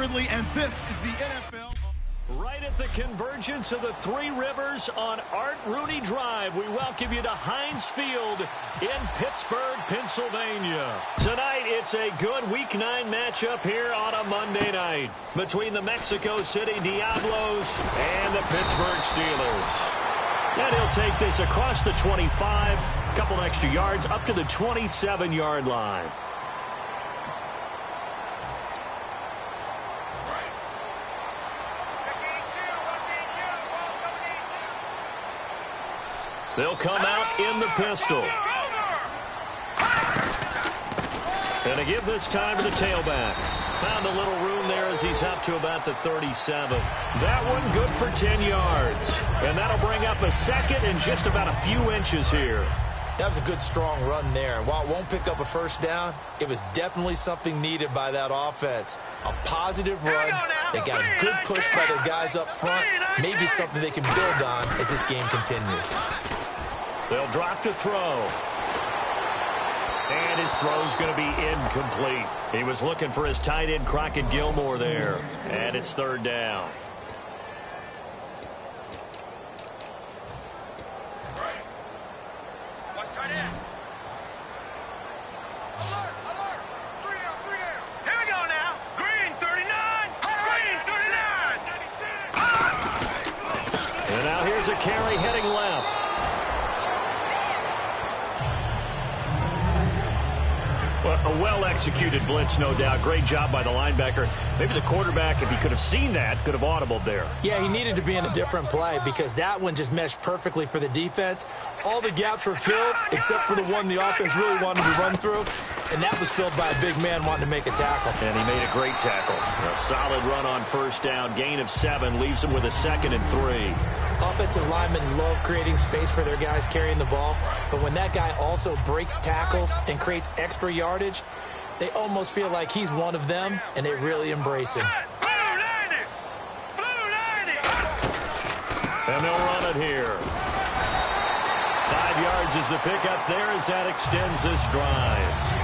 And this is the NFL. Right at the convergence of the Three Rivers on Art Rooney Drive, we welcome you to Heinz Field in Pittsburgh, Pennsylvania. Tonight, it's a good Week 9 matchup here on a Monday night between the Mexico City Diablos and the Pittsburgh Steelers. And he'll take this across the 25, a couple extra yards, up to the 27-yard line. They'll come out in the pistol. And to give this time to the tailback. Found a little room there as he's up to about the 37. That one good for 10 yards. And that'll bring up a second and just about a few inches here. That was a good, strong run there. While it won't pick up a first down, it was definitely something needed by that offense. A positive run. They got a good push by their guys up front. Maybe something they can build on as this game continues. They'll drop to throw. And his throw's going to be incomplete. He was looking for his tight end, Crockett Gilmore, there. And it's third down. And now here's a carry heading left. A well-executed blitz, no doubt. Great job by the linebacker. Maybe the quarterback, if he could have seen that, could have audibled there. Yeah, he needed to be in a different play because that one just meshed perfectly for the defense. All the gaps were filled except for the one the offense really wanted to run through, and that was filled by a big man wanting to make a tackle. And he made a great tackle. A solid run on first down. Gain of 7 leaves him with a 2nd and 3. Offensive linemen love creating space for their guys carrying the ball, but when that guy also breaks tackles and creates extra yardage, they almost feel like he's one of them, and they really embrace him. And they'll run it here. 5 yards is the pickup there as that extends this drive.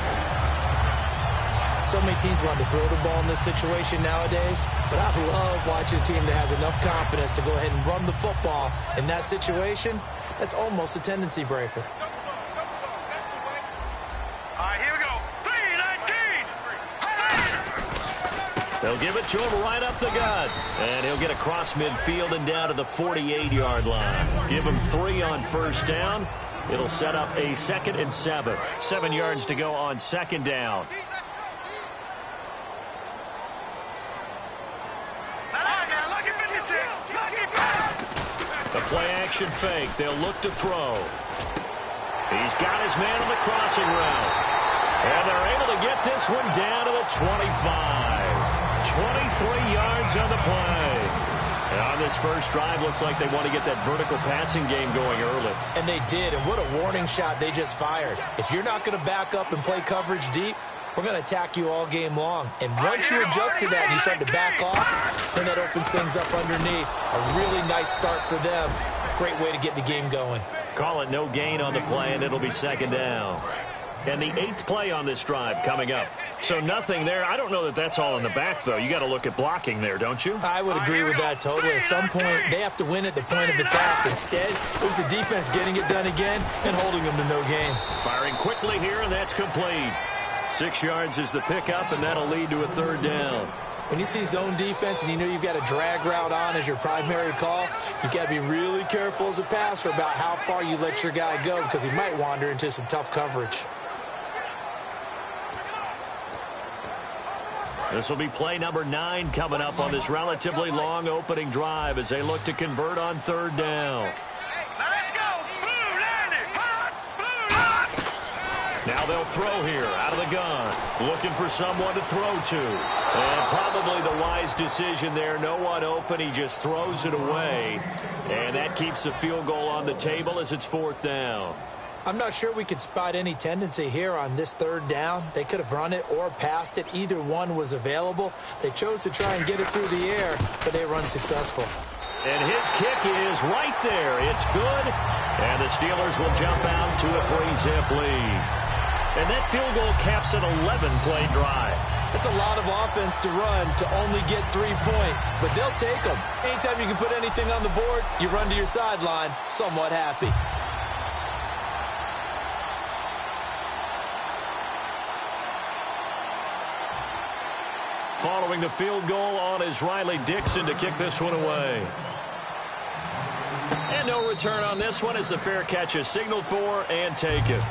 So many teams want to throw the ball in this situation nowadays, but I love watching a team that has enough confidence to go ahead and run the football. In that situation, that's almost a tendency breaker. All right, here we go. 3-19. They'll give it to him right up the gut. And he'll get across midfield and down to the 48-yard line. Give him 3 on first down. It'll set up a 2nd and 7. 7 yards to go on second down. The play-action fake. They'll look to throw. He's got his man on the crossing route. And they're able to get this one down to the 25. 23 yards on the play. And on this first drive, looks like they want to get that vertical passing game going early. And they did, and what a warning shot they just fired. If you're not going to back up and play coverage deep, we're going to attack you all game long. And once you adjust to that and you start to back off, then that opens things up underneath. A really nice start for them. Great way to get the game going. Call it no gain on the play, and it'll be second down. And the 8th play on this drive coming up. So nothing there. I don't know that that's all in the back, though. You got to look at blocking there, don't you? I would agree with that totally. At some point, they have to win at the point of attack. Instead, it was the defense getting it done again and holding them to no gain. Firing quickly here, and that's complete. 6 yards is the pickup, and that'll lead to a third down. When you see zone defense and you know you've got a drag route on as your primary call, you've got to be really careful as a passer about how far you let your guy go because he might wander into some tough coverage. This will be play number 9 coming up on this relatively long opening drive as they look to convert on third down. Now they'll throw here out of the gun. Looking for someone to throw to. And probably the wise decision there. No one open. He just throws it away. And that keeps the field goal on the table as it's 4th down. I'm not sure we could spot any tendency here on this third down. They could have run it or passed it. Either one was available. They chose to try and get it through the air, but they run successful. And his kick is right there. It's good. And the Steelers will jump out to a 3-zip lead. And that field goal caps an 11-play drive. It's a lot of offense to run to only get 3 points, but they'll take them. Anytime you can put anything on the board, you run to your sideline somewhat happy. Following the field goal on is Riley Dixon to kick this one away. And no return on this one as the fair catch is signaled for and taken.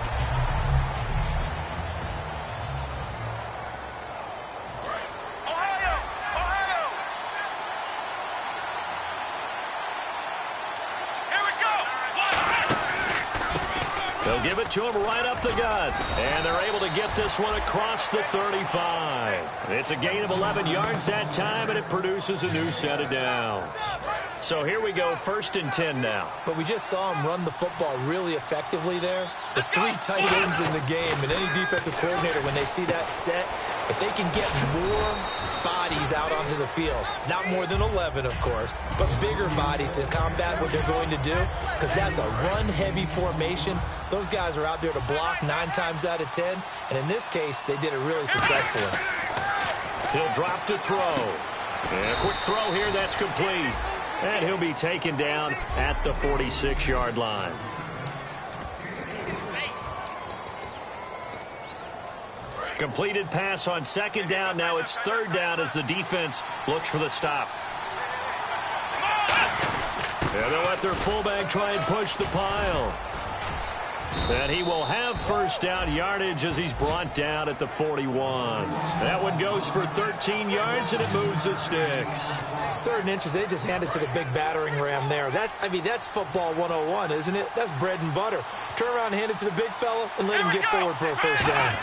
They'll give it to him right up the gut. And they're able to get this one across the 35. It's a gain of 11 yards that time, and it produces a new set of downs. So here we go, 1st and 10 now. But we just saw him run the football really effectively there. The 3 tight ends in the game, and any defensive coordinator, when they see that set, if they can get more bodies out onto the field, not more than 11, of course, but bigger bodies to combat what they're going to do, because that's a run-heavy formation. Those guys are out there to block 9 times out of 10, and in this case, they did it really successfully. He'll drop to throw. And a quick throw here, that's complete. And he'll be taken down at the 46-yard line. Completed pass on 2nd down. Now it's 3rd down as the defense looks for the stop. And they'll let their fullback try and push the pile. And he will have 1st down yardage as he's brought down at the 41. That one goes for 13 yards, and it moves the sticks. 3rd and inches, they just handed to the big battering ram there. That's football 101, isn't it? That's bread and butter. Turn around and hand it to the big fella and let him get forward for a 1st down.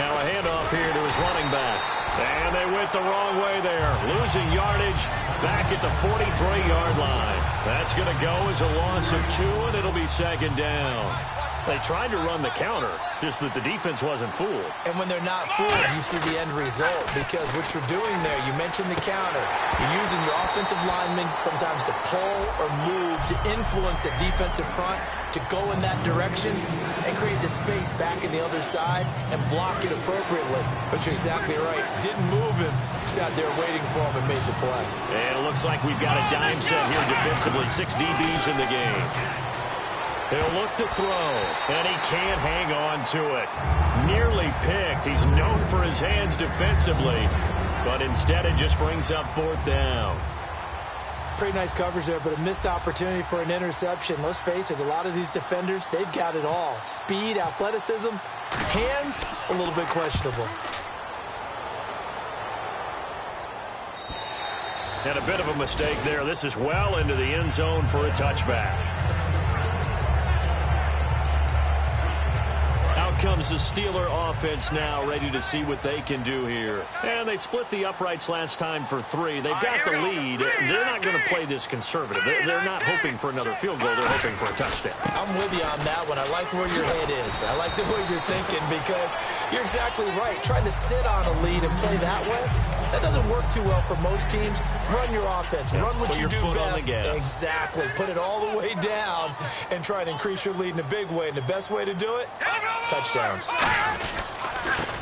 Now a handoff here to his running back. And they went the wrong way there. Losing yardage back at the 43-yard line. That's going to go as a loss of 2, and it'll be 2nd down. They tried to run the counter, just that the defense wasn't fooled. And when they're not fooled, you see the end result, because what you're doing there, you mentioned the counter. You're using your offensive linemen sometimes to pull or move to influence the defensive front to go in that direction and create the space back in the other side and block it appropriately. But you're exactly right. Didn't move him. Sat there waiting for him and made the play. And it looks like we've got a dime set here defensively. 6 DBs in the game. He'll look to throw, and he can't hang on to it. Nearly picked. He's known for his hands defensively, but instead it just brings up 4th down. Pretty nice coverage there, but a missed opportunity for an interception. Let's face it, a lot of these defenders, they've got it all. Speed, athleticism, hands, a little bit questionable. And a bit of a mistake there. This is well into the end zone for a touchback. Comes the Steeler offense now, ready to see what they can do here. And they split the uprights last time for 3. They've got the lead. They're not going to play this conservative. They're not hoping for another field goal. They're hoping for a touchdown. I'm with you on that one. I like where your head is. I like the way you're thinking, because you're exactly right. Trying to sit on a lead and play that way, that doesn't work too well for most teams. Run your offense. Yeah, run what you do best. Exactly. Put it all the way down and try and increase your lead in a big way. And the best way to do it, touchdowns.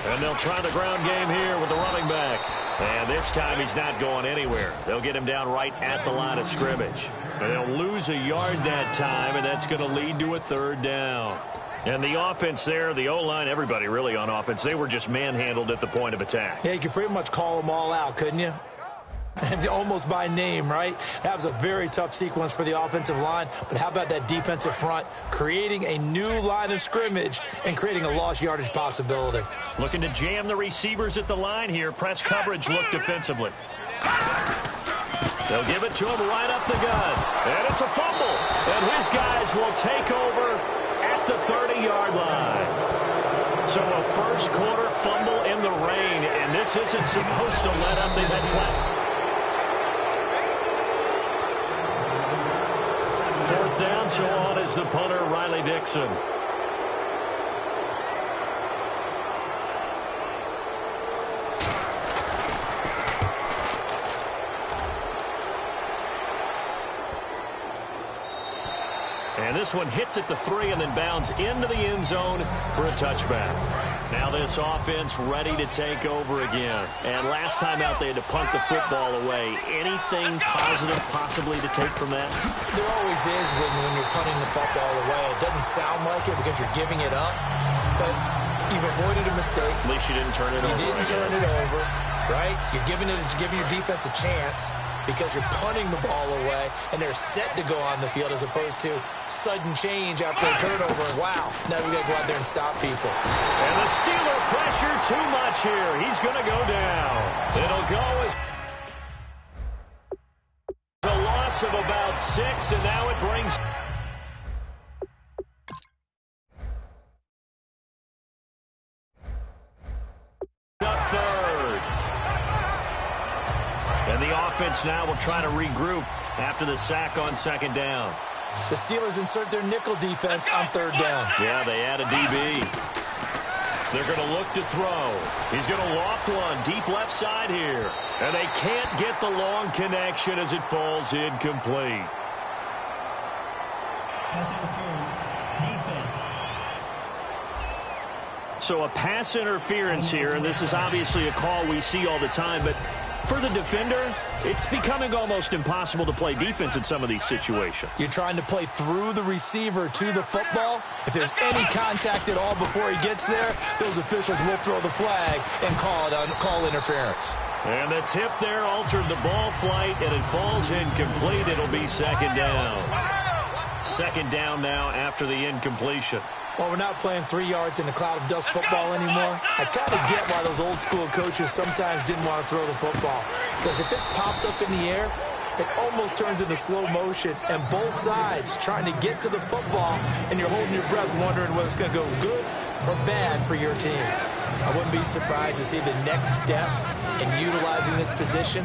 And they'll try the ground game here with the running back. And this time he's not going anywhere. They'll get him down right at the line of scrimmage. And they'll lose a yard that time, and that's going to lead to a 3rd down. And the offense there, the O-line, everybody really on offense, they were just manhandled at the point of attack. Yeah, you could pretty much call them all out, couldn't you? Almost by name, right? That was a very tough sequence for the offensive line. But how about that defensive front creating a new line of scrimmage and creating a lost yardage possibility? Looking to jam the receivers at the line here. Press coverage look defensively. They'll give it to him right up the gut. And it's a fumble. And his guys will take over at the 30-yard line. So a first quarter fumble in the rain. And this isn't supposed to let up the head flat. 4th down, so on is the punter, Riley Dixon. And this one hits at the 3 and then bounds into the end zone for a touchback. Now this offense ready to take over again. And last time out they had to punt the football away. Anything positive possibly to take from that? There always is when you're punting the football away. It doesn't sound like it because you're giving it up, but you've avoided a mistake. At least you didn't turn it over. You didn't turn it over, right? You're giving your defense a chance because you're punting the ball away, and they're set to go on the field as opposed to sudden change after a turnover. And wow, now we got to go out there and stop people. And the Steeler pressure too much here. He's going to go down. It'll go as a loss of about 6, and now it brings up third. And the offense now will try to regroup after the sack on second down. The Steelers insert their nickel defense on third down. Yeah, they add a DB. They're going to look to throw. He's going to loft one deep left side here. And they can't get the long connection as it falls incomplete. Pass interference, defense. So a pass interference here, and this is obviously a call we see all the time, but for the defender, it's becoming almost impossible to play defense in some of these situations. You're trying to play through the receiver to the football. If there's any contact at all before he gets there, those officials will throw the flag and call interference. And the tip there altered the ball flight, and it falls incomplete. It'll be second down. Second down now after the incompletion. Well, we're not playing 3 yards in a cloud of dust football anymore. I kind of get why those old school coaches sometimes didn't want to throw the football. Because if it's popped up in the air, it almost turns into slow motion. And both sides trying to get to the football, and you're holding your breath wondering whether it's going to go good or bad for your team. I wouldn't be surprised to see the next step in utilizing this position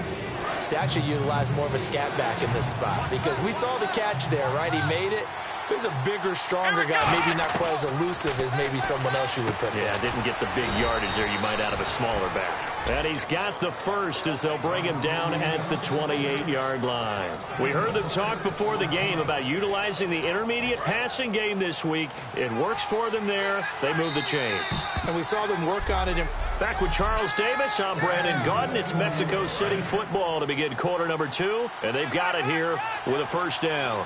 is to actually utilize more of a scat back in this spot. Because we saw the catch there, right? He made it. He's a bigger, stronger guy, maybe not quite as elusive as maybe someone else you would put there. Yeah, didn't get the big yardage there you might out of a smaller back. And he's got the first as they'll bring him down at the 28-yard line. We heard them talk before the game about utilizing the intermediate passing game this week. It works for them there. They move the chains. And we saw them work on it. Back with Charles Davis, I'm Brandon Gaudin. It's Mexico City football to begin quarter number 2. And they've got it here with a first down.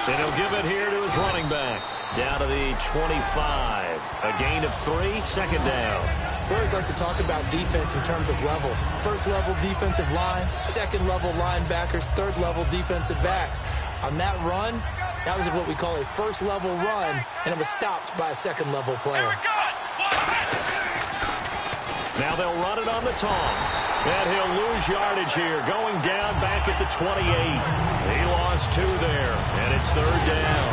And he'll give it here to his running back. Down to the 25. A gain of 3, second down. We always like to talk about defense in terms of levels. First level defensive line, second level linebackers, third level defensive backs. On that run, that was what we call a first level run, and it was stopped by a second level player. Now they'll run it on the toss. And he'll lose yardage here, going down back at the 28. He lost 2 there, and it's third down.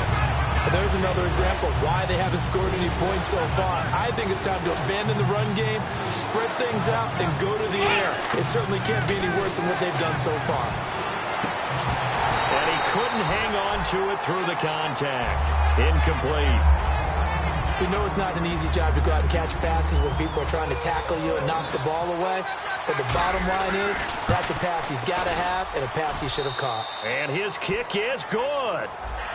And there's another example of why they haven't scored any points so far. I think it's time to abandon the run game, spread things out, and go to the air. It certainly can't be any worse than what they've done so far. And he couldn't hang on to it through the contact. Incomplete. We know it's not an easy job to go out and catch passes when people are trying to tackle you and knock the ball away. But the bottom line is, that's a pass he's got to have and a pass he should have caught. And his kick is good.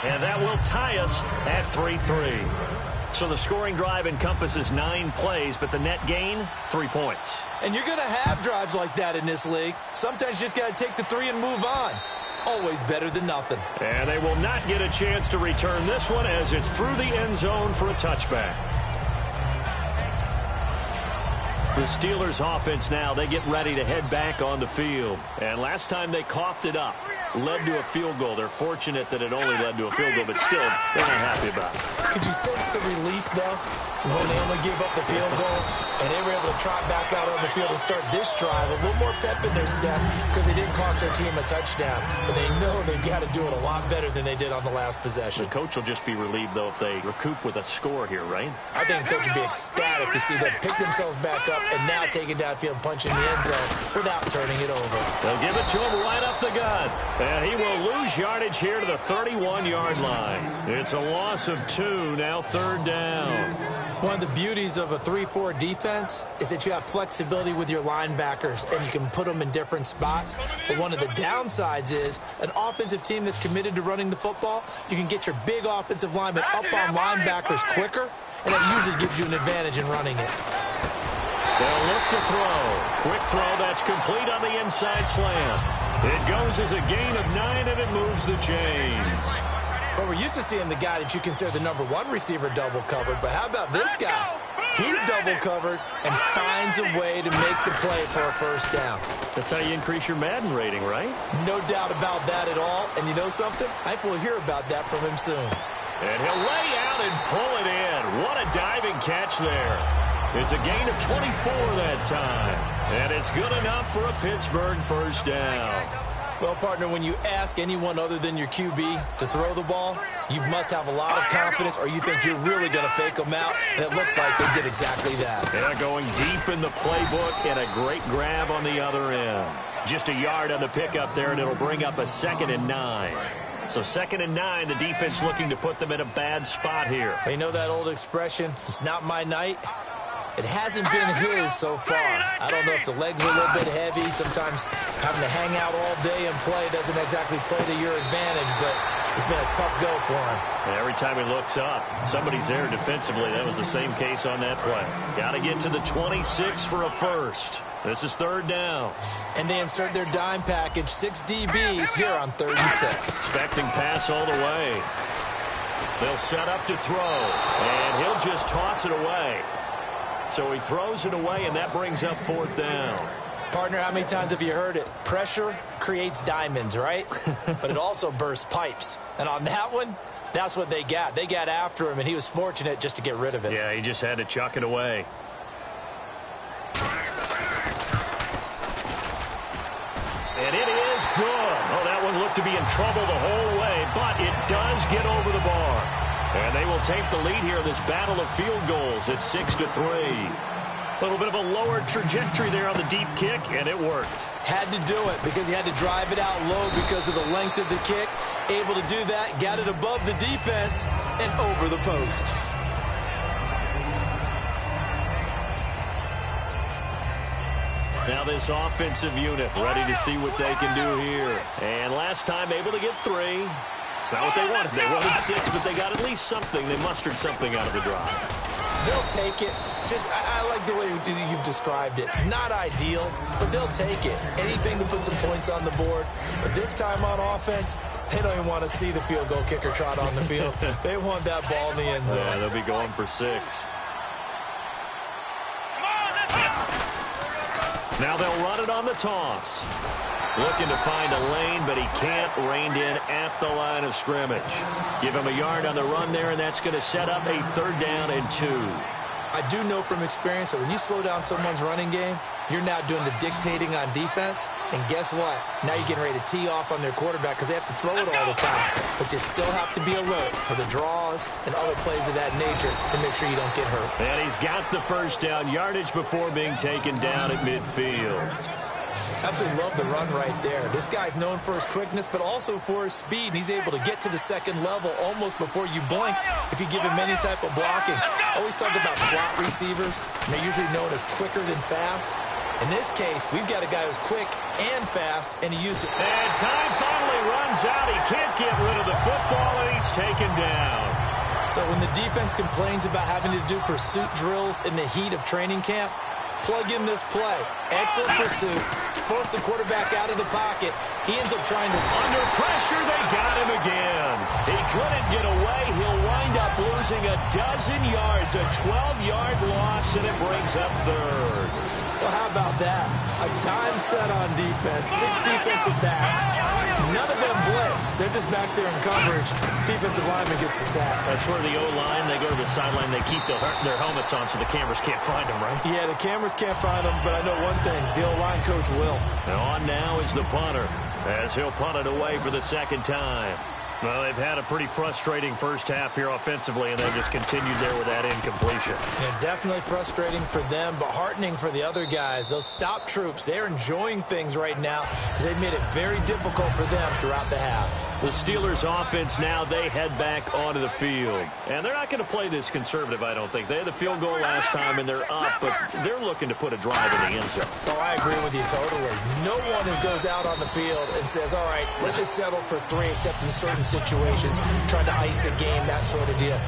And that will tie us at 3-3. So the scoring drive encompasses 9 plays, but the net gain, 3 points. And you're going to have drives like that in this league. Sometimes you just got to take the 3 and move on. Always better than nothing. And they will not get a chance to return this one as it's through the end zone for a touchback. The Steelers offense now, they get ready to head back on the field. And last time they coughed it up, led to a field goal. They're fortunate that it only led to a field goal, but still, they're not happy about it. Could you sense the relief, though, when they only gave up the field goal and they were able to trot back out on the field and start this drive? A little more pep in their step because they didn't cost their team a touchdown. But they know they've got to do it a lot better than they did on the last possession. The coach will just be relieved, though, if they recoup with a score here, right? I think the coach would be ecstatic to see them pick themselves back up and now take it downfield and punch in the end zone without turning it over. They'll give it to him right up the gut. And he will lose yardage here to the 31-yard line. It's a loss of 2, now 3rd down. One of the beauties of a 3-4 defense is that you have flexibility with your linebackers, and you can put them in different spots. But one of the downsides is an offensive team that's committed to running the football, you can get your big offensive linemen up on linebackers quicker, and that usually gives you an advantage in running it. They'll look to throw. Quick throw that's complete on the inside slant. It goes as a gain of 9, and it moves the chains. Well, we're used to seeing the guy that you consider the number 1 receiver double covered, but how about this guy? He's double covered and finds a way to make the play for a 1st down. That's how you increase your Madden rating, right? No doubt about that at all. And you know something? I think we'll hear about that from him soon. And he'll lay out and pull it in. What a diving catch there. It's a gain of 24 that time. And it's good enough for a Pittsburgh 1st down. Well, partner, when you ask anyone other than your QB to throw the ball, you must have a lot of confidence, or you think you're really going to fake them out, and it looks like they did exactly that. They're going deep in the playbook, and a great grab on the other end. Just a yard on the pickup there, and it'll bring up a 2nd and 9. So 2nd and 9, the defense looking to put them in a bad spot here. You know that old expression, it's not my night? It hasn't been his so far. I don't know if the legs are a little bit heavy. Sometimes having to hang out all day and play doesn't exactly play to your advantage, but it's been a tough go for him. And every time he looks up, somebody's there defensively. That was the same case on that play. Got to get to the 26 for a 1st. This is 3rd down. And they insert their dime package, 6 DBs here on 3rd and 6. Expecting pass all the way. They'll set up to throw, and he'll just toss it away. So he throws it away, and that brings up 4th down. Partner, how many times have you heard it? Pressure creates diamonds, right? But it also bursts pipes. And on that one, that's what they got. They got after him, and he was fortunate just to get rid of it. Yeah, he just had to chuck it away. And it is good. Oh, that one looked to be in trouble the whole way, but it does get over the bar. And they will take the lead here in this battle of field goals at 6-3. A little bit of a lower trajectory there on the deep kick, and it worked. Had to do it because he had to drive it out low because of the length of the kick. Able to do that, got it above the defense and over the post. Now this offensive unit ready to see what they can do here. And last time able to get 3. It's not what they wanted. They wanted 6, but they got at least something. They mustered something out of the drive. They'll take it. I like the way you've described it. Not ideal, but they'll take it. Anything to put some points on the board. But this time on offense, they don't even want to see the field goal kicker trot on the field. They want that ball in the end zone. Yeah, they'll be going for 6. Now they'll run it on the toss. Looking to find a lane, but he can't. Reined in at the line of scrimmage. Give him a yard on the run there, and that's going to set up a 3rd down and 2. I do know from experience that when you slow down someone's running game, you're now doing the dictating on defense. And guess what? Now you're getting ready to tee off on their quarterback because they have to throw it all the time. But you still have to be alert for the draws and other plays of that nature to make sure you don't get hurt. And he's got the 1st down yardage before being taken down at midfield. Absolutely love the run right there. This guy's known for his quickness, but also for his speed. He's able to get to the 2nd level almost before you blink if you give him any type of blocking. Always talk about slot receivers, and they're usually known as quicker than fast. In this case, we've got a guy who's quick and fast, and he used it. And time finally runs out. He can't get rid of the football, and he's taken down. So when the defense complains about having to do pursuit drills in the heat of training camp, plug in this play. Excellent pursuit. Force the quarterback out of the pocket. He ends up trying to... Under pressure, they got him again. He couldn't get away. He'll wind up losing a dozen yards. A 12-yard loss, and it brings up 3rd. Well, how about that? A dime set on defense. 6 defensive backs. None of them blitz. They're just back there in coverage. Defensive lineman gets the sack. That's where the O-line, they go to the sideline, they keep their helmets on so the cameras can't find them, right? Yeah, the cameras can't find them, but I know one thing. The O-line coach will. And on now is the punter, as he'll punt it away for the 2nd time. Well, they've had a pretty frustrating first half here offensively, and they just continued there with that incompletion. Yeah, definitely frustrating for them, but heartening for the other guys. Those stop troops, they're enjoying things right now because they've made it very difficult for them throughout the half. The Steelers offense now, they head back onto the field. And they're not going to play this conservative, I don't think. They had the field goal last time, and they're up, but they're looking to put a drive in the end zone. Oh, I agree with you totally. No one goes out on the field and says, all right, let's just settle for 3, except in certain situations, trying to ice a game, that sort of deal.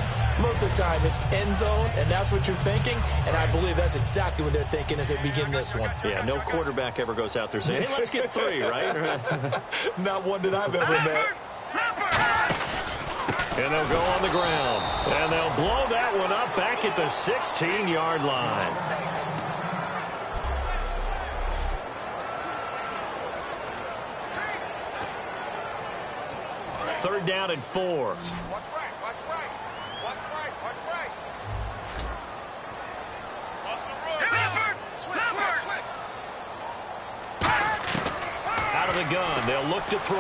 Most of the time, it's end zone, and that's what you're thinking, and I believe that's exactly what they're thinking as they begin this one. Yeah, no quarterback ever goes out there saying, hey, let's get 3, right? Not one that I've ever met. And they'll go on the ground, and they'll blow that one up back at the 16-yard line. Third down and 4. Watch right, watch right. Watch right, watch right. Watch the run. Switch. Out of the gun, they'll look to throw.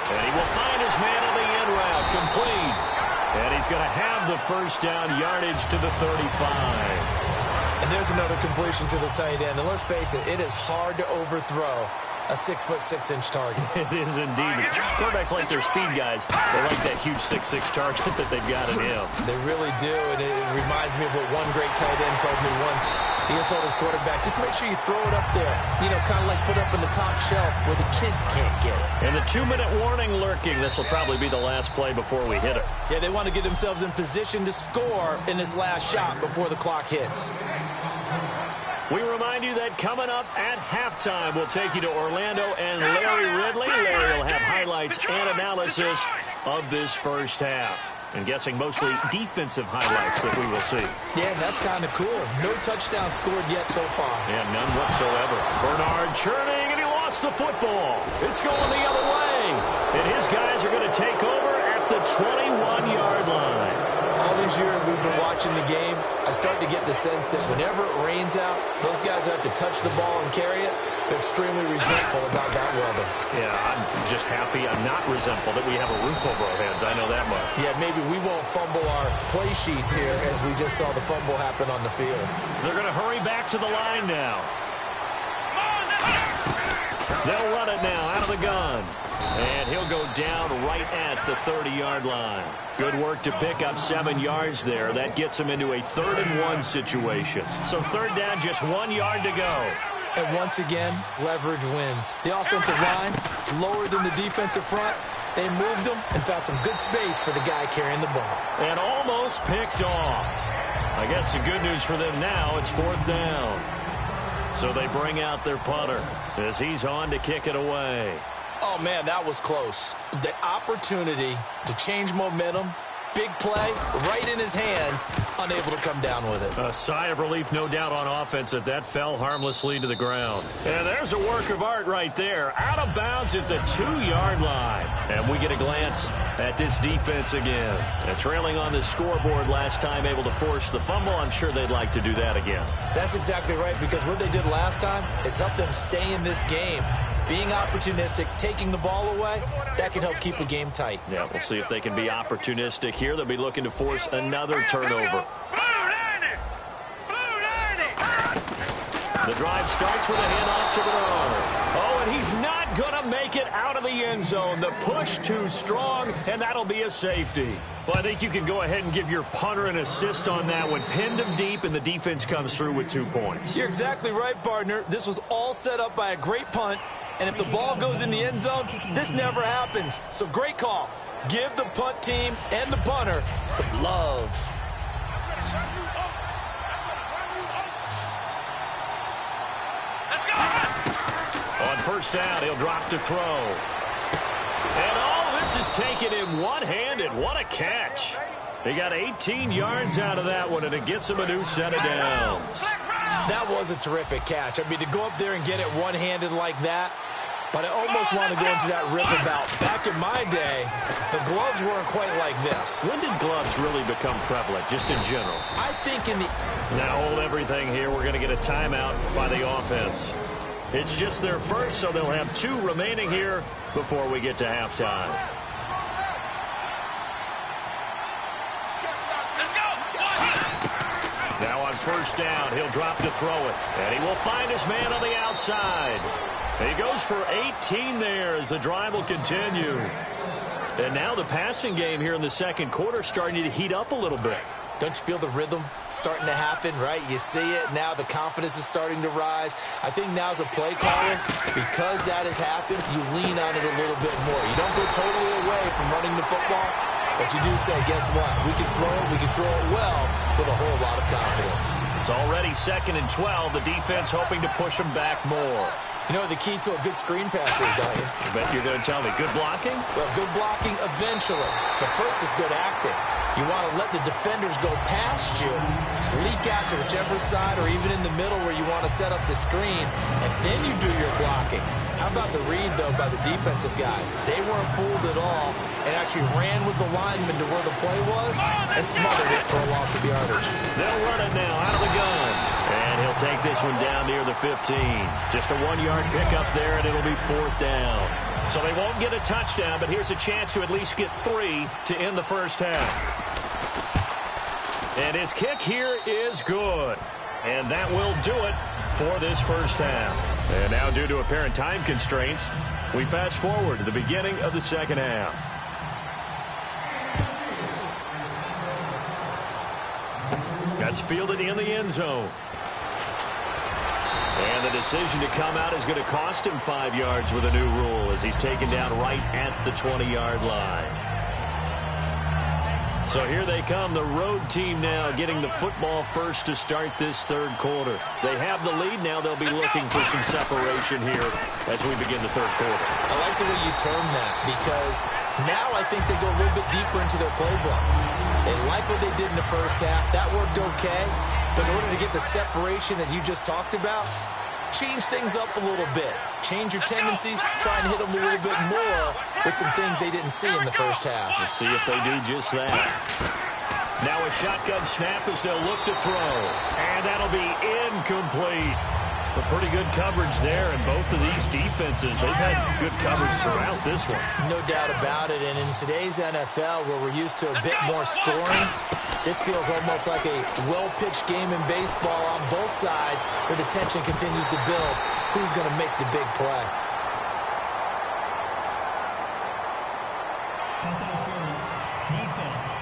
And he will find his man on the end route, complete. And he's going to have the first down, yardage to the 35. And there's another completion to the tight end. And let's face it, it is hard to overthrow a 6'6" target. It is indeed. Quarterbacks like their speed guys. They like that huge 6'6" target that they've got in him. They really do, and it reminds me of what one great tight end told me once. He had told his quarterback, just make sure you throw it up there. You know, kind of like put up in the top shelf where the kids can't get it. And the 2-minute warning lurking. This will probably be the last play before we hit it. Yeah, they want to get themselves in position to score in this last shot before the clock hits. We remind you that coming up at halftime, we'll take you to Orlando and Larry Ridley. Larry will have highlights and analysis of this first half. I'm guessing mostly defensive highlights that we will see. Yeah, that's kind of cool. No touchdown scored yet so far. Yeah, none whatsoever. Bernard churning, and he lost the football. It's going the other way. And his guys are going to take over at the 21-yard line. All these years we've been watching the game, I start to get the sense that whenever it rains out, those guys who have to touch the ball and carry it, they're extremely resentful about that weather. Yeah, I'm just happy I'm not resentful that we have a roof over our heads. I know that much. Yeah, maybe we won't fumble our play sheets here as we just saw the fumble happen on the field. They're going to hurry back to the line now. They'll run it now out of the gun. And he'll go down right at the 30-yard line. Good work to pick up 7 yards there. That gets him into a 3rd and 1 situation. So third down, just 1 yard to go. And once again, leverage wins. The offensive line, lower than the defensive front. They moved them and found some good space for the guy carrying the ball. And almost picked off. I guess the good news for them now, it's 4th down. So they bring out their punter as he's on to kick it away. Oh, man, that was close. The opportunity to change momentum, big play, right in his hands, unable to come down with it. A sigh of relief, no doubt, on offense that fell harmlessly to the ground. And there's a work of art right there. Out of bounds at the 2-yard line. And we get a glance at this defense again. And trailing on the scoreboard last time, able to force the fumble. I'm sure they'd like to do that again. That's exactly right, because what they did last time is help them stay in this game. Being opportunistic, taking the ball away, that can help keep a game tight. Yeah, we'll see if they can be opportunistic here. They'll be looking to force another turnover. The drive starts with a handoff to Bernard. Oh, and he's not going to make it out of the end zone. The push too strong, and that'll be a safety. Well, I think you can go ahead and give your punter an assist on that one. Pinned him deep, and the defense comes through with 2 points. You're exactly right, partner. This was all set up by a great punt. And if the ball goes in the end zone, this never happens. So great call. Give the punt team and the punter some love. On first down, he'll drop to throw. And all this is taken in one-handed. What a catch. He got 18 yards out of that one, and it gets him a new set of downs. That was a terrific catch. I mean, to go up there and get it one-handed like that, but I almost want to go into that rip about back in my day, the gloves weren't quite like this. When did gloves really become prevalent, just in general? I think in the... Now hold everything here. We're going to get a timeout by the offense. It's just their first, so they'll have 2 remaining here before we get to halftime. first down. He'll drop to throw it. And he will find his man on the outside. He goes for 18 there as the drive will continue. And now the passing game here in the second quarter starting to heat up a little bit. Don't you feel the rhythm starting to happen, right? You see it. Now the confidence is starting to rise. I think now as a play caller, because that has happened, you lean on it a little bit more. You don't go totally away from running the football, but you do say, guess what? We can throw it. We can throw it well with a whole lot of confidence. It's already 2nd and 12. The defense hoping to push them back more. You know what the key to a good screen pass is, don't you? I bet you're going to tell me. Good blocking? Well, good blocking eventually. But first is good acting. You want to let the defenders go past you, leak out to whichever side or even in the middle where you want to set up the screen, and then you do your blocking. How about the read, though, by the defensive guys? They weren't fooled at all and actually ran with the lineman to where the play was and smothered it for a loss of yardage. They'll run it now out of the gun. And he'll take this one down near the 15. Just a 1-yard pickup there, and it'll be 4th down. So they won't get a touchdown, but here's a chance to at least get 3 to end the first half. And his kick here is good. And that will do it for this first half. And now, due to apparent time constraints, we fast forward to the beginning of the second half. That's fielded in the end zone. And the decision to come out is going to cost him 5 yards with a new rule as he's taken down right at the 20-yard line. So here they come, the road team now getting the football first to start this third quarter. They have the lead. Now they'll be looking for some separation here as we begin the third quarter. I like the way you term that because now I think they go a little bit deeper into their playbook. They like what they did in the first half. That worked okay. But in order to get the separation that you just talked about, change things up a little bit. Change your tendencies, try and hit them a little bit more with some things they didn't see in the first half. We'll see if they do just that. Now a shotgun snap as they'll look to throw. And that'll be incomplete. But pretty good coverage there, and both of these defenses, they've had good coverage throughout this one. No doubt about it, and in today's NFL, where we're used to a bit more scoring, this feels almost like a well-pitched game in baseball on both sides where the tension continues to build. Who's going to make the big play? Pass interference. Defense.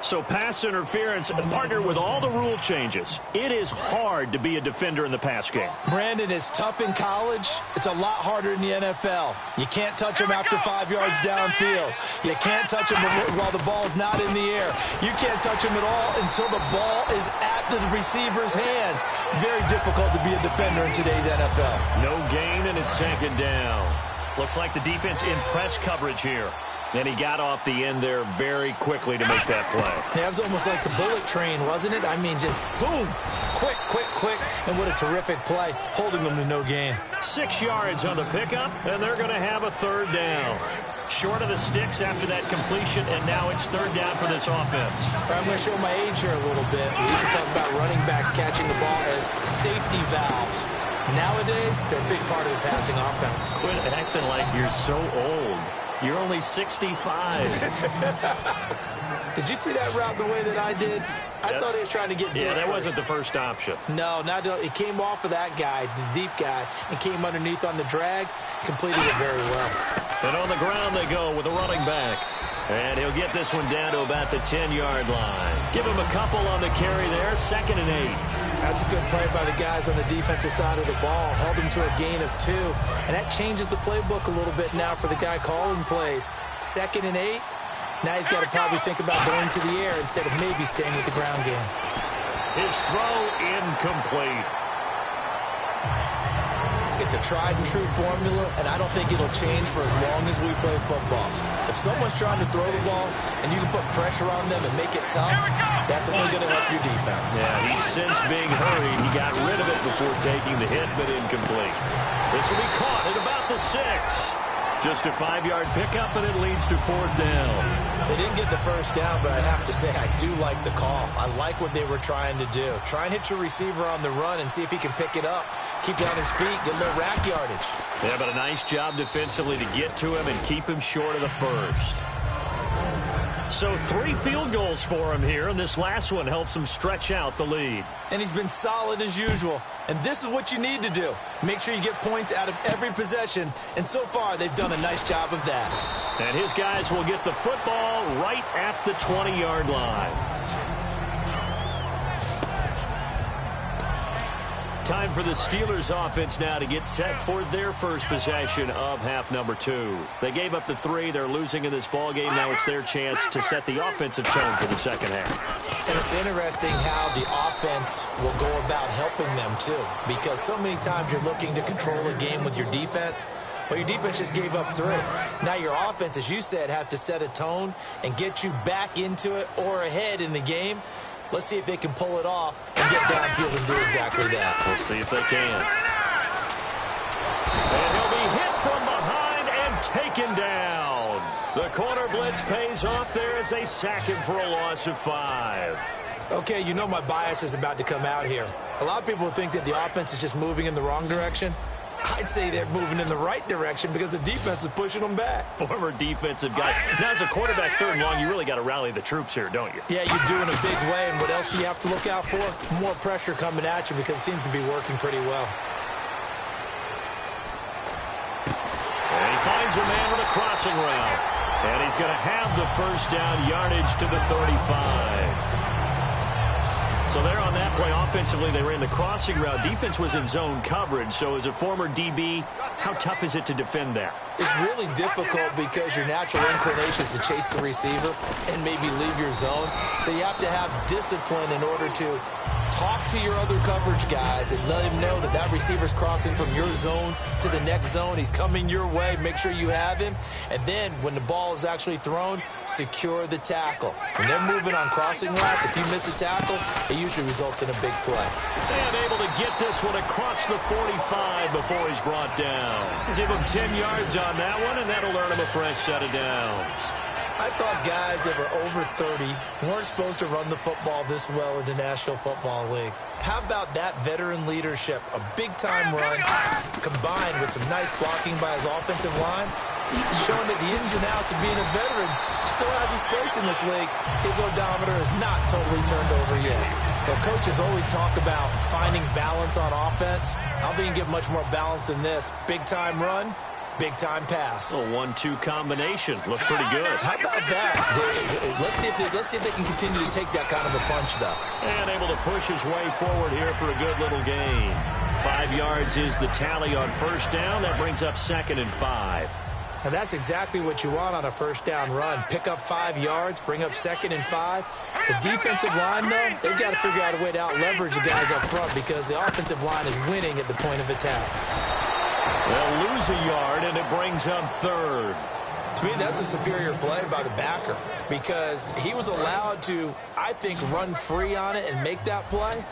So pass interference, partner with all the rule changes. It is hard to be a defender in the pass game. Brandon, is tough in college. It's a lot harder in the NFL. You can't touch them after 5 yards downfield. You can't touch them while the ball's not in the air. You can't touch them at all until the ball is at the receiver's hands. Very difficult to be a defender in today's NFL. No gain, and it's 2nd down. Looks like the defense in press coverage here. And he got off the end there very quickly to make that play. Yeah, it was almost like the bullet train, wasn't it? I mean, just zoom. Quick, quick, quick. And what a terrific play, holding them to no gain. 6 yards on the pickup, and they're going to have a 3rd down. Short of the sticks after that completion, and now it's 3rd down for this offense. I'm going to show my age here a little bit. We used to talk about running backs catching the ball as safety valves. Nowadays, they're a big part of the passing offense. Quit acting like you're so old. You're only 65. Did you see that route the way that I did? I thought he was trying to get deep. Yeah, that first. wasn't the first option. No, it came off of that guy, the deep guy, and came underneath on the drag. Completed it very well. And on the ground they go with a running back. And he'll get this one down to about the 10-yard line. Give him a couple on the carry there, 2nd and 8. That's a good play by the guys on the defensive side of the ball. Held him to a gain of 2. And that changes the playbook a little bit now for the guy calling plays. 2nd and 8. Now he's got to probably think about going to the air instead of maybe staying with the ground game. His throw incomplete. It's a tried-and-true formula, and I don't think it'll change for as long as we play football. If someone's trying to throw the ball and you can put pressure on them and make it tough, that's only going to help your defense. Yeah, he's since being hurried. He got rid of it before taking the hit, but incomplete. This will be caught at about the 6. Just a 5-yard pickup, and it leads to 4th down. They didn't get the first down, but I have to say I do like the call. I like what they were trying to do. Try and hit your receiver on the run and see if he can pick it up. Keep it on his feet, get a little rack yardage. Yeah, but a nice job defensively to get to him and keep him short of the first. So 3 field goals for him here, and this last one helps him stretch out the lead. And he's been solid as usual. And this is what you need to do. Make sure you get points out of every possession. And so far, they've done a nice job of that. And his guys will get the football right at the 20-yard line. Time for the Steelers offense now to get set for their first possession of half number 2. They gave up the 3. They're losing in this ball game. Now it's their chance to set the offensive tone for the second half. And it's interesting how the offense will go about helping them, too. Because so many times you're looking to control a game with your defense. Well, your defense just gave up 3. Now your offense, as you said, has to set a tone and get you back into it or ahead in the game. Let's see if they can pull it off and get downfield and do exactly that. We'll see if they can. And he'll be hit from behind and taken down. The corner blitz pays off there as they sack him for a loss of 5. Okay, you know my bias is about to come out here. A lot of people think that the offense is just moving in the wrong direction. I'd say they're moving in the right direction because the defense is pushing them back. Former defensive guy. Now, as a quarterback, 3rd and long, you really got to rally the troops here, don't you? Yeah, you do in a big way. And what else do you have to look out for? More pressure coming at you because it seems to be working pretty well. And he finds a man with a crossing route. And he's going to have the first down yardage to the 35. So there on that play, offensively, they ran the crossing route. Defense was in zone coverage. So as a former DB, how tough is it to defend that? It's really difficult because your natural inclination is to chase the receiver and maybe leave your zone. So you have to have discipline in order to talk to your other coverage guys and let him know that that receiver's crossing from your zone to the next zone. He's coming your way. Make sure you have him. And then when the ball is actually thrown, secure the tackle. When they're moving on crossing routes, if you miss a tackle, it usually results in a big play. And able to get this one across the 45 before he's brought down. Give him 10 yards on that one, and that'll earn him a fresh set of downs. I thought guys that were over 30 weren't supposed to run the football this well in the National Football League. How about that veteran leadership? A big-time run combined with some nice blocking by his offensive line, showing that the ins and outs of being a veteran still has his place in this league. His odometer is not totally turned over yet. But coaches always talk about finding balance on offense. I don't think you can get much more balance than this. Big-time run. Big-time pass. A 1-2 combination. Looks pretty good. How about that? Let's see if they can continue to take that kind of a punch, though. And able to push his way forward here for a good little gain. 5 yards is the tally on first down. That brings up 2nd and 5. And that's exactly what you want on a first down run. Pick up 5 yards, bring up 2nd and 5. The defensive line, though, they've got to figure out a way to out-leverage the guys up front because the offensive line is winning at the point of attack. They'll lose a yard, and it brings up 3rd. To me, that's a superior play by the backer because he was allowed to, I think, run free on it and make that play.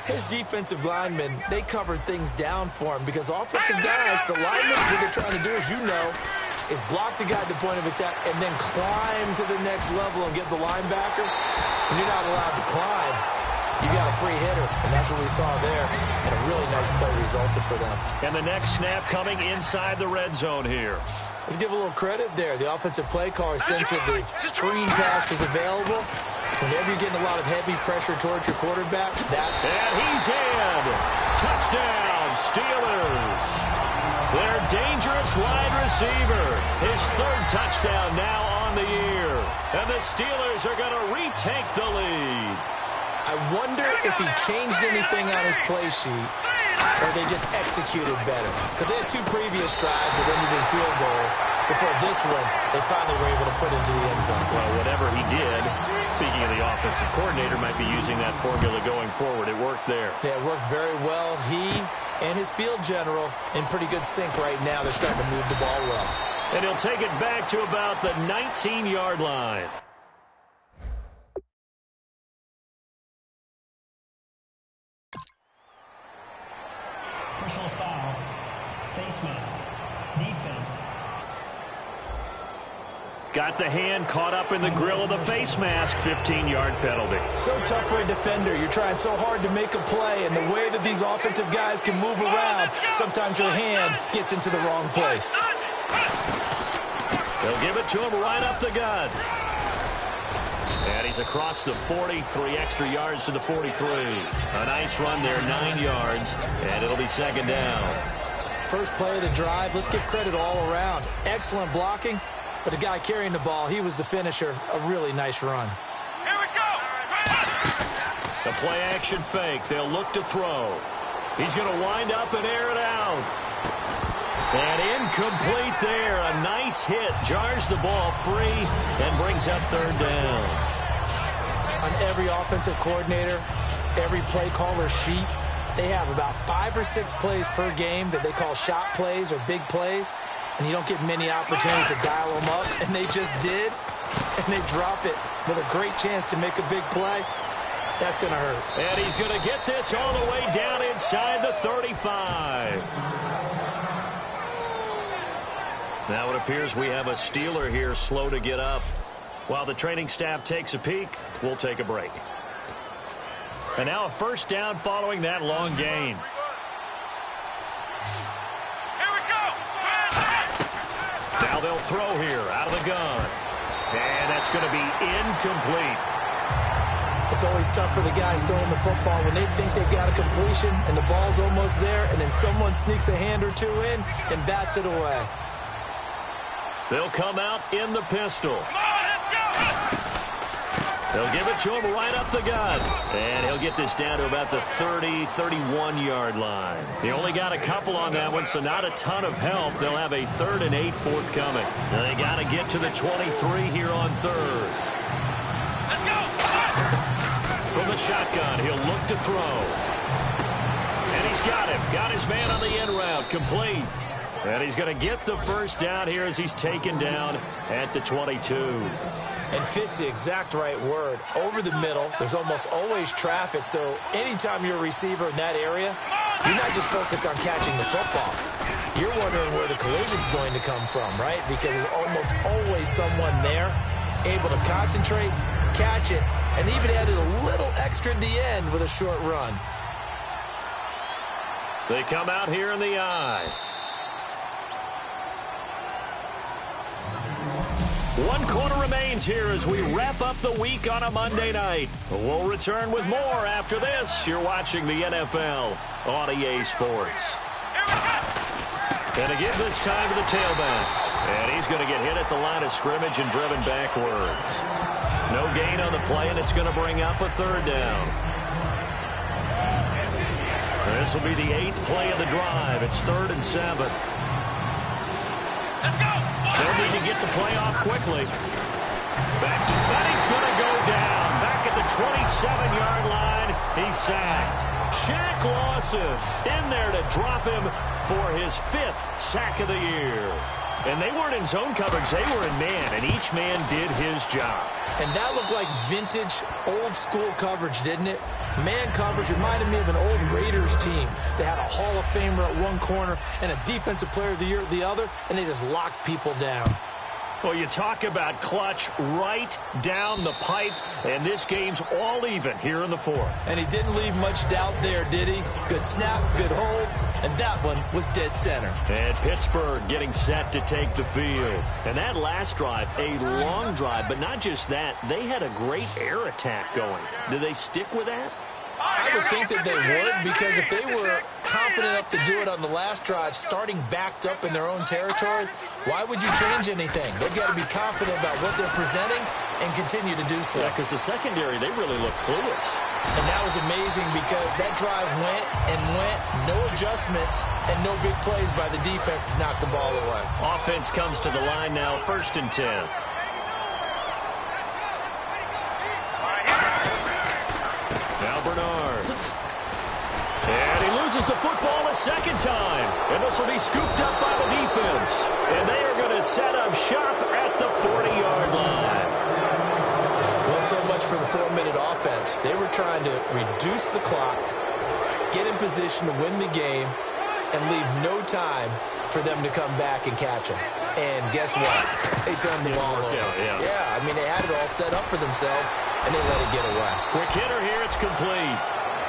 His defensive linemen, they covered things down for him because offensive guys, the linemen, what they're trying to do, as you know, is block the guy at the point of attack and then climb to the next level and get the linebacker. And you're not allowed to climb. You got a free hitter, and that's what we saw there. And a really nice play resulted for them. And the next snap coming inside the red zone here. Let's give a little credit there. The offensive play caller sensed that the screen pass was available. Whenever you're getting a lot of heavy pressure towards your quarterback, and he's in. Touchdown, Steelers. Their dangerous wide receiver. His 3rd touchdown now on the year. And the Steelers are going to retake the lead. I wonder if he changed anything on his play sheet or they just executed better. Because they had 2 previous drives that ended in field goals. Before this one, they finally were able to put into the end zone. Well, whatever he did, speaking of the offensive coordinator, might be using that formula going forward. It worked there. Yeah, it works very well. He and his field general in pretty good sync right now. They're starting to move the ball well. And he'll take it back to about the 19-yard line. Personal foul. Face mask. Defense. Got the hand caught up in the grill of the face mask. 15-yard penalty. So tough for a defender. You're trying so hard to make a play, and the way that these offensive guys can move around, sometimes your hand gets into the wrong place. They'll give it to him right up the gut. And he's across the 40, 3 extra yards to the 43. A nice run there, 9 yards, and it'll be second down. First play of the drive, let's give credit all around. Excellent blocking, but the guy carrying the ball, he was the finisher. A really nice run. Here we go. The play action fake. They'll look to throw. He's going to wind up and air it out. And incomplete there. A nice hit. Jars the ball free and brings up third down. On every offensive coordinator, every play caller sheet, they have about 5 or 6 plays per game that they call shot plays or big plays, and you don't get many opportunities to dial them up, and they just did, and they drop it with a great chance to make a big play. That's going to hurt. And he's going to get this all the way down inside the 35. Now it appears we have a Steeler here slow to get up. While the training staff takes a peek, we'll take a break. And now a first down following that long gain. Here we go. Now they'll throw here out of the gun. And that's going to be incomplete. It's always tough for the guys throwing the football when they think they've got a completion and the ball's almost there, and then someone sneaks a hand or two in and bats it away. They'll come out in the pistol. They'll give it to him right up the gut. And he'll get this down to about the 30, 31-yard line. They only got a couple on that one, so not a ton of help. They'll have a 3rd and 8 forthcoming. They got to get to the 23 here on 3rd. Let's go. From the shotgun, he'll look to throw. And he's got him. Got his man on the end route. Complete. And he's going to get the first down here as he's taken down at the 22. And fits the exact right word. Over the middle, there's almost always traffic, so anytime you're a receiver in that area, you're not just focused on catching the football. You're wondering where the collision's going to come from, right? Because there's almost always someone there able to concentrate, catch it, and even added a little extra at the end with a short run. They come out here in the eye. 1 quarter remains here as we wrap up the week on a Monday night. We'll return with more after this. You're watching the NFL on EA Sports. And again this time to the tailback. And he's going to get hit at the line of scrimmage and driven backwards. No gain on the play, and it's going to bring up a 3rd down. This will be the 8th play of the drive. It's 3rd and 7. Let's go. They'll need to get the play off quickly. Back to Benny's going to go down. Back at the 27-yard line. He's sacked. Shaq Lawson in there to drop him for his 5th sack of the year. And they weren't in zone coverage. They were in man, and each man did his job. And that looked like vintage, old-school coverage, didn't it? Man coverage reminded me of an old Raiders team that had a Hall of Famer at one corner and a Defensive Player of the Year at the other, and they just locked people down. Well, you talk about clutch right down the pipe, and this game's all even here in the 4th. And he didn't leave much doubt there, did he? Good snap, good hold, and that one was dead center. And Pittsburgh getting set to take the field. And that last drive, a long drive, but not just that, they had a great air attack going. Do they stick with that? I would think that they would, because if they were confident enough to do it on the last drive, starting backed up in their own territory, why would you change anything? They've got to be confident about what they're presenting and continue to do so. Yeah, because the secondary, they really look clueless. And that was amazing because that drive went and went, no adjustments, and no big plays by the defense to knock the ball away. Offense comes to the line now, 1st and 10. Now Bernard. And he loses the football a second time. And this will be scooped up by the defense. And they are going to set up shop at the 40-yard line. Well, so much for the 4-minute offense. They were trying to reduce the clock, get in position to win the game, and leave no time for them to come back and catch them. And guess what? They turned the ball over. Yeah, I mean, they had it all set up for themselves, and they let it get away. Quick hitter here, it's complete.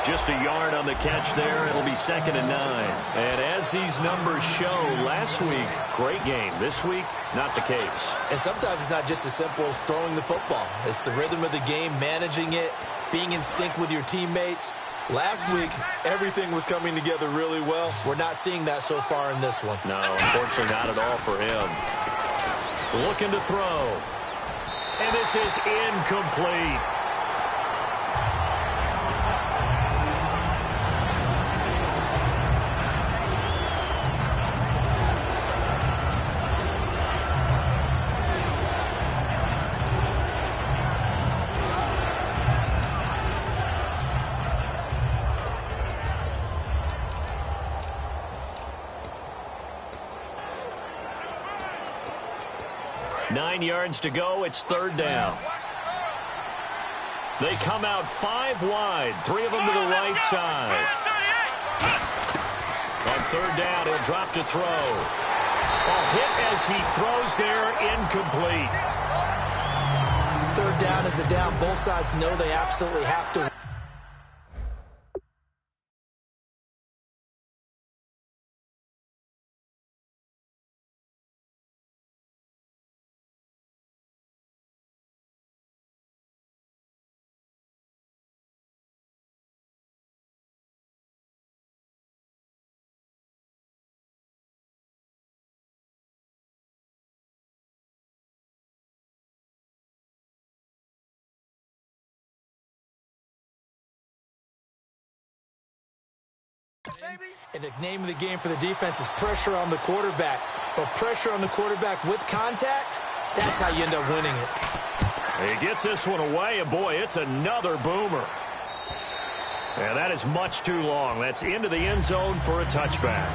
Just a yard on the catch there. It'll be 2nd and 9. And as these numbers show, last week, great game. This week, not the case. And sometimes it's not just as simple as throwing the football. It's the rhythm of the game, managing it, being in sync with your teammates. Last week, everything was coming together really well. We're not seeing that so far in this one. No, unfortunately not at all for him. Looking to throw. And this is incomplete. Nine yards to go. It's 3rd down. They come out 5 wide. 3 of them to the right side. On 3rd down, he'll drop to throw. A hit as he throws there, incomplete. 3rd down is the down. Both sides know they absolutely have to. And the name of the game for the defense is pressure on the quarterback. But pressure on the quarterback with contact, that's how you end up winning it. He gets this one away, and boy, it's another boomer. And that is much too long. That's into the end zone for a touchback.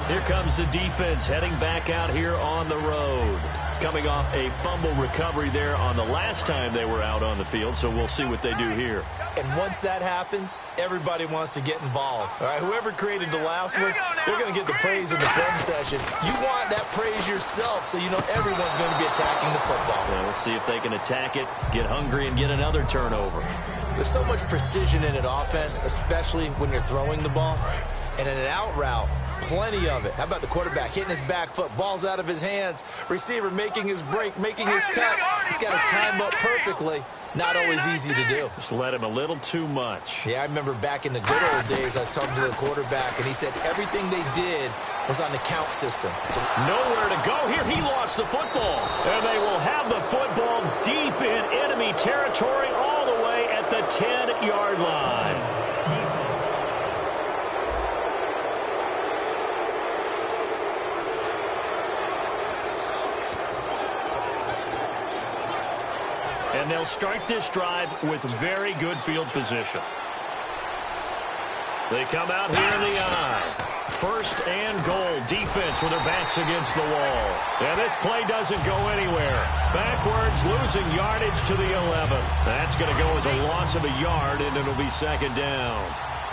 Here comes the defense heading back out here on the road. Coming off a fumble recovery there on the last time they were out on the field, so we'll see what they do here. And once that happens, everybody wants to get involved. All right, whoever created the last one, they're going to get the praise in the film session. You want that praise yourself, so you know everyone's going to be attacking the football. Well, we'll see if they can attack it, get hungry, and get another turnover. There's so much precision in an offense, especially when you're throwing the ball. And in an out route, plenty of it. How about the quarterback hitting his back foot, ball's out of his hands, receiver making his break, making his cut. He's got to time up perfectly. Not always easy to do. Just let him a little too much. Yeah, I remember back in the good old days, I was talking to the quarterback, and he said everything they did was on the count system. So nowhere to go here. He lost the football. And they will have the football deep in enemy territory all the way at the 10-yard line. And they'll start this drive with very good field position. They come out here in the eye. 1st and goal. Defense with their backs against the wall. And this play doesn't go anywhere. Backwards, losing yardage to the 11. That's going to go as a loss of a yard, and it'll be 2nd down.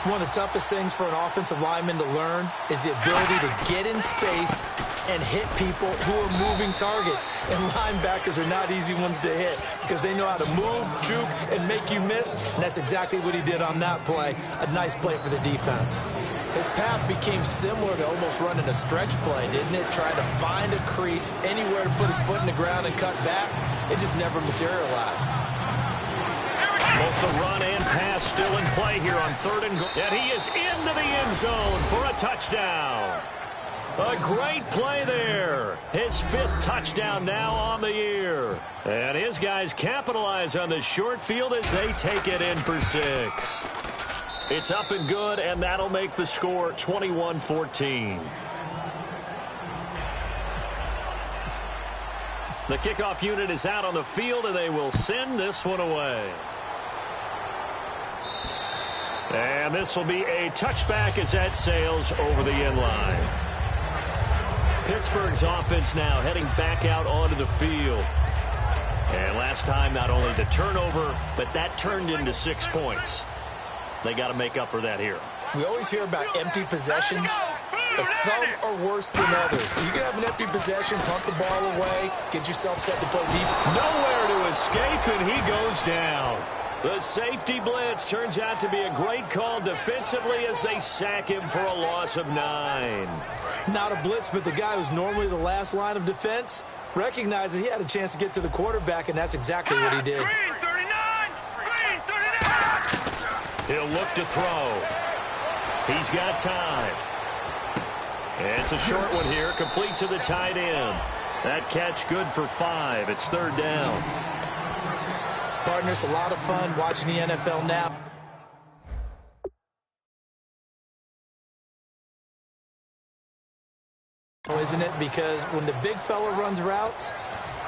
One of the toughest things for an offensive lineman to learn is the ability to get in space and hit people who are moving targets. And linebackers are not easy ones to hit because they know how to move, juke, and make you miss. And that's exactly what he did on that play. A nice play for the defense. His path became similar to almost running a stretch play, didn't it? Trying to find a crease, anywhere to put his foot in the ground and cut back. It just never materialized. Both the run and pass still in play here on 3rd and goal. And he is into the end zone for a touchdown. A great play there. His 5th touchdown now on the year. And his guys capitalize on the short field as they take it in for 6. It's up and good, and that'll make the score 21-14. The kickoff unit is out on the field, and they will send this one away. And this will be a touchback as that sails over the end line. Pittsburgh's offense now heading back out onto the field. And last time, not only the turnover, but that turned into 6 points. They got to make up for that here. We always hear about empty possessions, but some are worse than others. You can have an empty possession, punt the ball away, get yourself set to play deep. Nowhere to escape, and he goes down. The safety blitz turns out to be a great call defensively as they sack him for a loss of 9. Not a blitz, but the guy who's normally the last line of defense recognizes he had a chance to get to the quarterback, and that's exactly what he did. Green 39! Green 39! He'll look to throw. He's got time. And it's a short one here, complete to the tight end. That catch good for 5. It's 3rd down. Partner, it's a lot of fun watching the NFL now. Isn't it? Because when the big fella runs routes,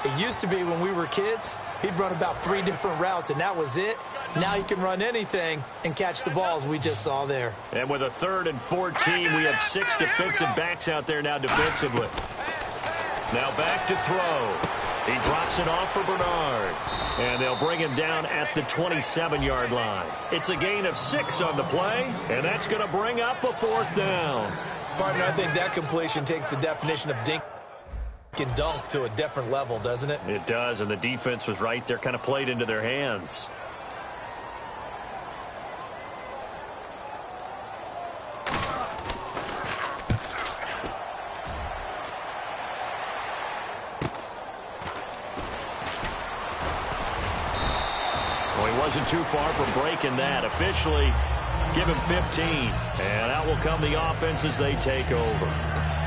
it used to be when we were kids, he'd run about 3 different routes, and that was it. Now he can run anything and catch the balls we just saw there. And with a 3rd and 14, we have 6 defensive backs out there now defensively. Now back to throw. He drops it off for Bernard. And they'll bring him down at the 27-yard line. It's a gain of 6 on the play, and that's going to bring up a 4th down. Partner, I think that completion takes the definition of dink and dunk to a different level, doesn't it? It does, and the defense was right there, kind of played into their hands. Wasn't too far from breaking that. Officially, give him 15. And out will come the offense as they take over.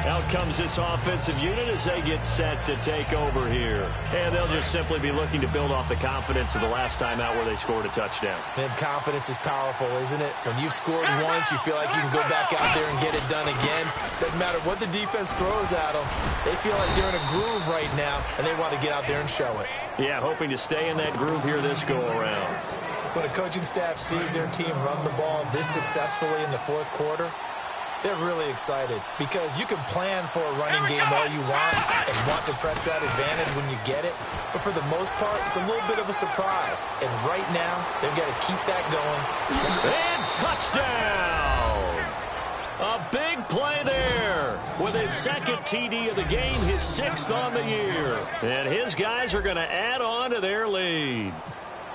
Out comes this offensive unit as they get set to take over here. And they'll just simply be looking to build off the confidence of the last time out where they scored a touchdown. And confidence is powerful, isn't it? When you've scored once, you feel like you can go back out there and get it done again. Doesn't matter what the defense throws at them. They feel like they're in a groove right now, and they want to get out there and show it. Yeah, hoping to stay in that groove here this go-around. When a coaching staff sees their team run the ball this successfully in the 4th quarter, they're really excited because you can plan for a running game all you want and want to press that advantage when you get it. But for the most part, it's a little bit of a surprise. And right now, they've got to keep that going. And touchdown! A big play there with his 2nd TD of the game, his 6th on the year. And his guys are going to add on to their lead.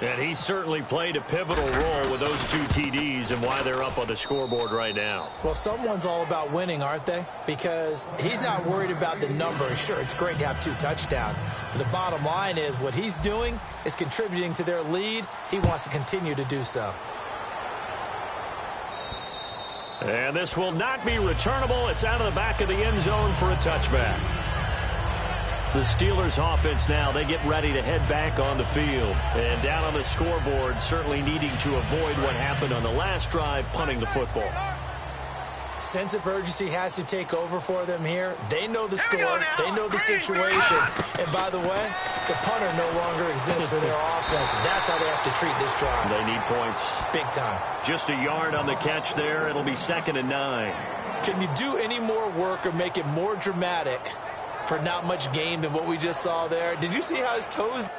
And he certainly played a pivotal role with those 2 TDs and why they're up on the scoreboard right now. Well, someone's all about winning, aren't they? Because he's not worried about the number. Sure, it's great to have 2 touchdowns. But the bottom line is what he's doing is contributing to their lead. He wants to continue to do so. And this will not be returnable. It's out of the back of the end zone for a touchback. The Steelers offense now, they get ready to head back on the field. And down on the scoreboard, certainly needing to avoid what happened on the last drive, punting the football. Sense of urgency has to take over for them here. They know the score. They know the situation. And by the way, the punter no longer exists for their offense. And that's how they have to treat this drive. They need points. Big time. Just a yard on the catch there. It'll be 2nd and 9. Can you do any more work or make it more dramatic for not much gain than what we just saw there? Did you see how his toes...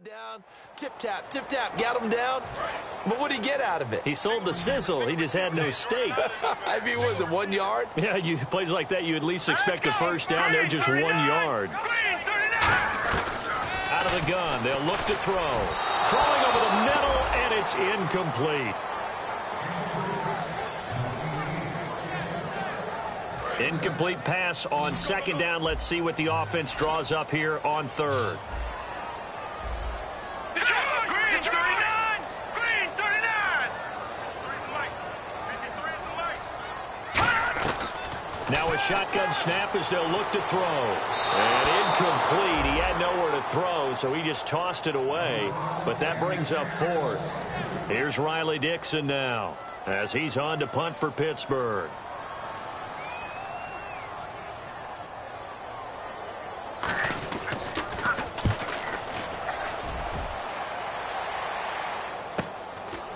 down, tip tap, got him down. But what did he get out of it? He sold the sizzle. He just had no steak. I mean, was it 1 yard? Yeah, plays like that, you at least expect a first down. They're just 1 yard. Out of the gun, they'll look to throw. Throwing over the middle, and it's incomplete. Incomplete pass on 2nd down. Let's see what the offense draws up here on 3rd. Green 39! Green 39! Now a shotgun snap as they'll look to throw. And incomplete. He had nowhere to throw, so he just tossed it away. But that brings up 4th. Here's Riley Dixon now as he's on to punt for Pittsburgh.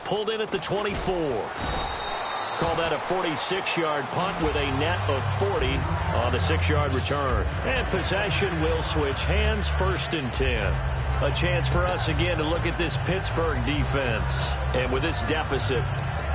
Pulled in at the 24. call that a 46-yard punt with a net of 40 on the 6-yard return. And possession will switch hands, 1st and 10. A chance for us again to look at this Pittsburgh defense. And with this deficit,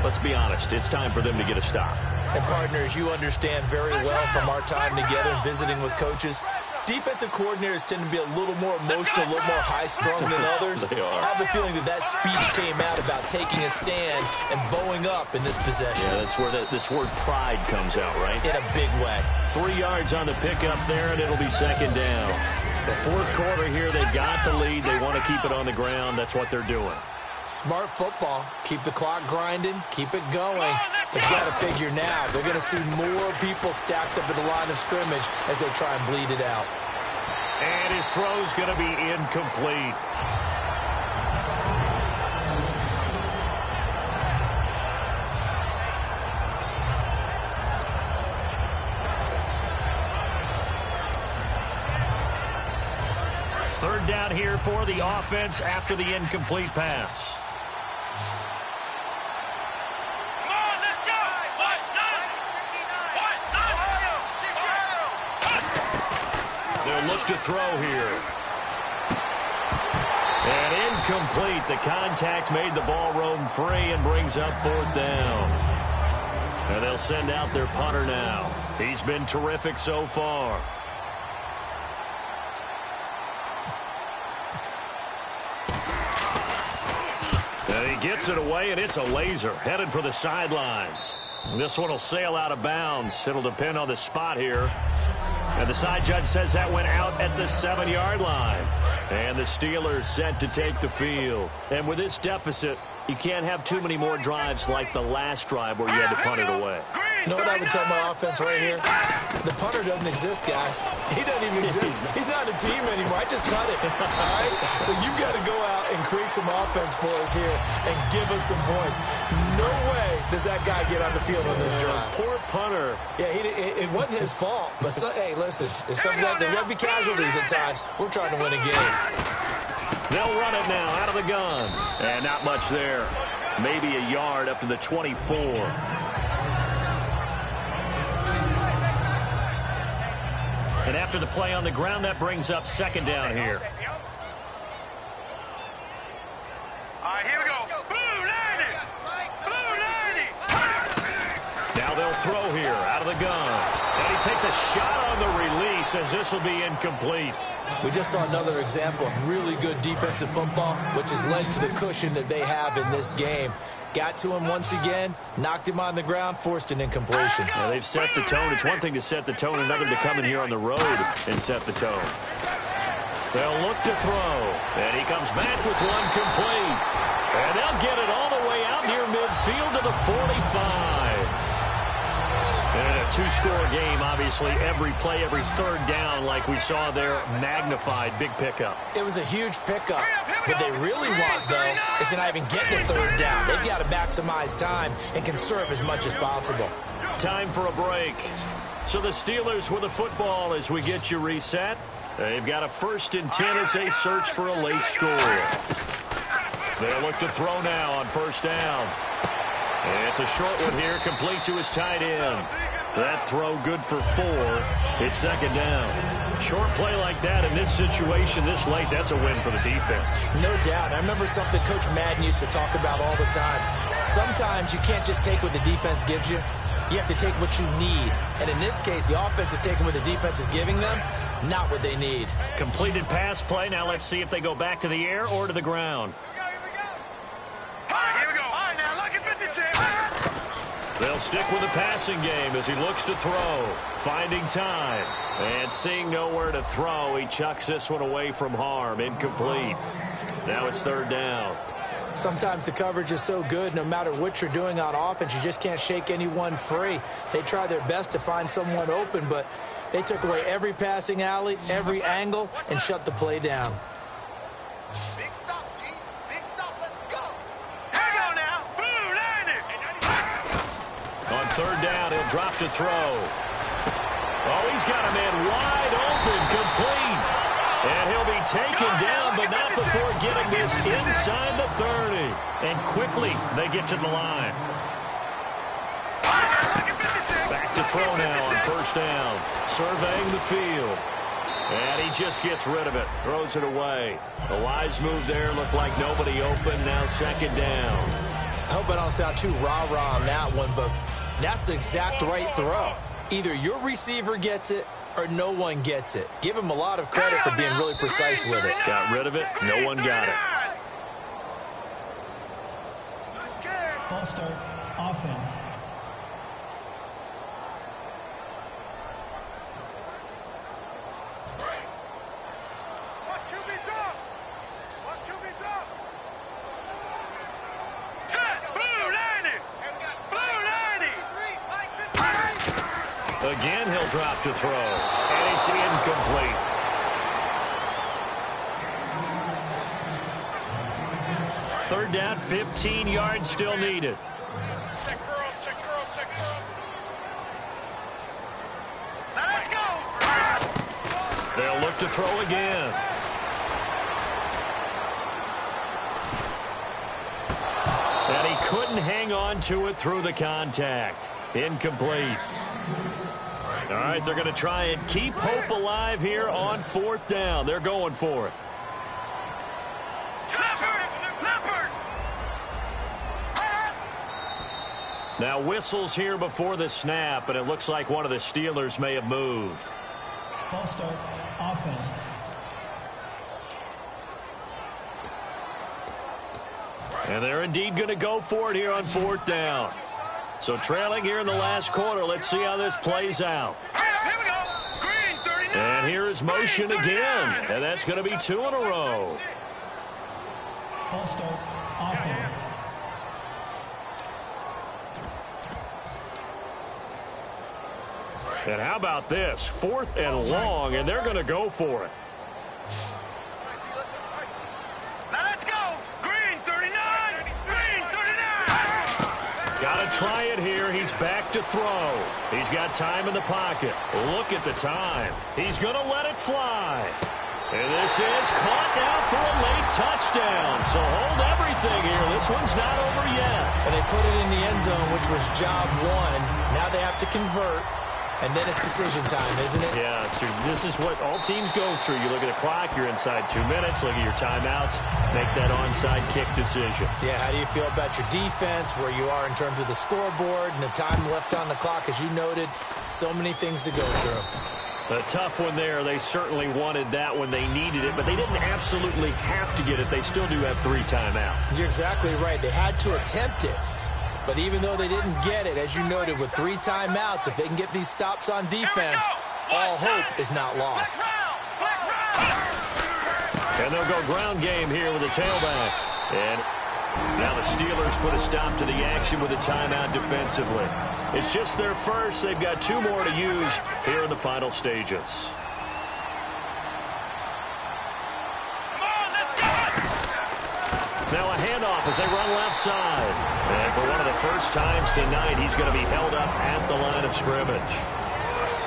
let's be honest, it's time for them to get a stop. And partners, you understand very well from our time together and visiting with coaches, defensive coordinators tend to be a little more emotional, a little more high-strung than others. They are. I have the feeling that speech came out about taking a stand and bowing up in this possession. Yeah, that's where this word pride comes out, right? In a big way. 3 yards on the pickup there, and it'll be 2nd down. The 4th quarter here, they got the lead. They want to keep it on the ground. That's what they're doing. Smart football. Keep the clock grinding. Keep it going. But you got to figure now, they're going to see more people stacked up at the line of scrimmage as they try and bleed it out. And his throw's going to be incomplete. Third down here for the offense after the incomplete pass. They'll look to throw here. And incomplete. The contact made the ball roam free and brings up 4th down. And they'll send out their punter now. He's been terrific so far. And he gets it away, and it's a laser headed for the sidelines. This one will sail out of bounds. It'll depend on the spot here. And the side judge says that went out at the 7-yard line. And the Steelers set to take the field. And with this deficit, you can't have too many more drives like the last drive where you had to punt it away. You know what I would tell my offense right here? The punter doesn't exist, guys. He doesn't even exist. He's not a team anymore. I just cut it. All right? So you've got to go out and create some offense for us here and give us some points. No way does that guy get on the field on this drive. Poor punter. Yeah, it wasn't his fault. But, hey, listen, if some of there will be casualties at times, we're trying to win a game. They'll run it now out of the gun. And not much there. Maybe a yard up to the 24. And after the play on the ground, that brings up 2nd down here. All right, here we go. Now they'll throw here out of the gun. And he takes a shot on the release as this will be incomplete. We just saw another example of really good defensive football, which has led to the cushion that they have in this game. Got to him once again, knocked him on the ground, forced an incompletion. Yeah, they've set the tone. It's one thing to set the tone, another to come in here on the road and set the tone. They'll look to throw. And he comes back with one complete. And they'll get it all the way out near midfield to the 45. And a 2-score game, obviously, every play, every 3rd down, like we saw there, magnified, big pickup. It was a huge pickup. What they really want, though, is to not even get to 3rd down. They've got to maximize time and conserve as much as possible. Time for a break. So the Steelers with the football as we get you reset. They've got a 1st and 10 as they search for a late score. They'll look to throw now on 1st down. And it's a short one here, complete to his tight end. That throw good for 4. It's 2nd down. Short play like that in this situation this late, that's a win for the defense. No doubt. I remember something Coach Madden used to talk about all the time. Sometimes you can't just take what the defense gives you. You have to take what you need. And in this case, the offense is taking what the defense is giving them, not what they need. Completed pass play. Now let's see if they go back to the air or to the ground. They'll stick with the passing game as he looks to throw. Finding time. And seeing nowhere to throw, he chucks this one away from harm. Incomplete. Now it's 3rd down. Sometimes the coverage is so good, no matter what you're doing on offense, you just can't shake anyone free. They try their best to find someone open, but they took away every passing alley, every angle, and shut the play down. Big stop, G. Big stop. Let's go. Here we go now. Boom, landed. On 3rd down, he'll drop to throw. Oh, he's got a man wide open, complete. And he'll be taken down, but not before getting this inside the 30. And quickly, they get to the line. throw now on first down. Surveying the field. And he just gets rid of it. Throws it away. A wise move there. Looked like nobody open. Now second down. I hope I don't sound too rah-rah on that one, but that's the exact right throw. Either your receiver gets it or no one gets it. Give him a lot of credit for being really precise with it. Got rid of it. No one got it. False start, offense. Again, he'll drop to throw. And it's incomplete. Third down, 15 yards still needed. Check girls, check girls, check girls. Now let's go. They'll look to throw again. And he couldn't hang on to it through the contact. Incomplete. All right, they're going to try and keep hope alive here on fourth down. They're going for it. Now whistles here before the snap, and it looks like one of the Steelers may have moved. False start, offense. And they're indeed going to go for it here on fourth down. So trailing here in the last quarter. Let's see how this plays out. Here we go. Green 39. And here is motion again. And that's going to be 2 in a row. False start, offense. And how about this? 4th and long, and they're going to go for it. Now let's go. Green 39. Green 39. Got to try it here. He's back to throw. He's got time in the pocket. Look at the time. He's going to let it fly. And this is caught now for a late touchdown. So hold everything here. This one's not over yet. And they put it in the end zone, which was job one. Now they have to convert. And then it's decision time, isn't it? Yeah, so this is what all teams go through. You look at the clock, you're inside 2 minutes, look at your timeouts, make that onside kick decision. Yeah, how do you feel about your defense, where you are in terms of the scoreboard and the time left on the clock, as you noted? So many things to go through. A tough one there. They certainly wanted that when they needed it, but they didn't absolutely have to get it. They still do have 3 timeouts. You're exactly right. They had to attempt it. But even though they didn't get it, as you noted, with 3 timeouts, if they can get these stops on defense, all hope is not lost. And they'll go ground game here with a tailback. And now the Steelers put a stop to the action with a timeout defensively. It's just their first. They've got 2 more to use here in the final stages. Now a handoff as they run left side. And for one of the first times tonight, he's going to be held up at the line of scrimmage.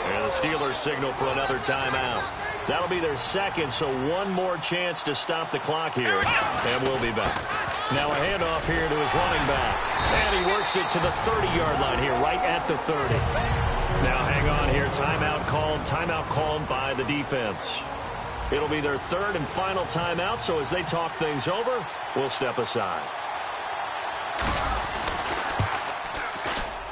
And the Steelers signal for another timeout. That'll be their second, so one more chance to stop the clock here. And we'll be back. Now a handoff here to his running back. And he works it to the 30-yard line here, right at the 30. Now hang on here. Timeout called by the defense. It'll be their 3rd and final timeout, so as they talk things over, we'll step aside.